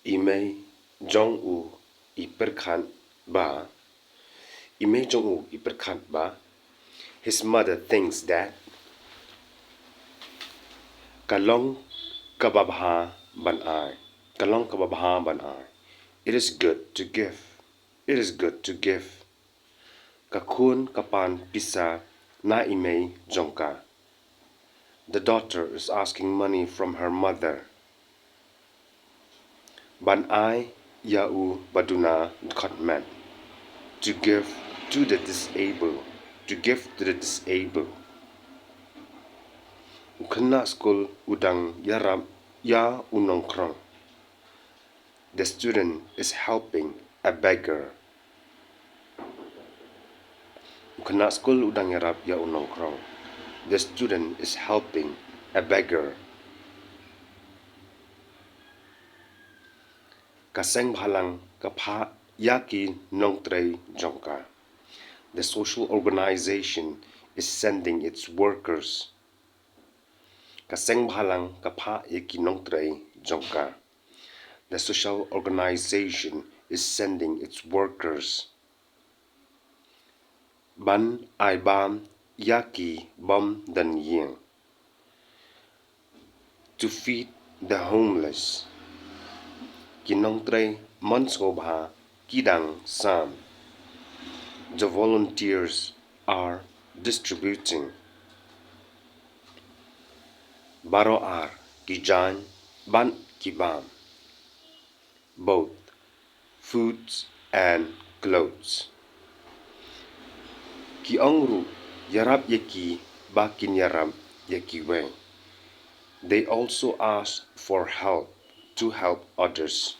Imei Jong-u ba. Imei Jong-u ba. His mother thinks that kalong kababha ban ai. Kalong kababha ban ai. It is good to give. It is good to give. Kakun kapan pisa na imei jongka. The daughter is asking money from her mother. Ban ai yau baduna kotman. To give to the disabled. To give to the disabled. Ukena skul udang yaram ya unongkrong. The student is helping a beggar. Ukena skul udang yarap ya unongkrong. The student is helping a beggar. Kaseng bhalang kapha iaki nongtrei jongka. The social organization is sending its workers. Kaseng bhalang kapha iaki nongtrei jongka. The social organization is sending its workers. Ban ai bam iaki bom dan ying. To feed the homeless. Kinongtrei monskobha kidang sam. The volunteers are distributing. Baroar kijan ban kibam. Both foods and clothes. Kiongru yarab yaki bakin yarab yaki weng. They also ask for help to help others.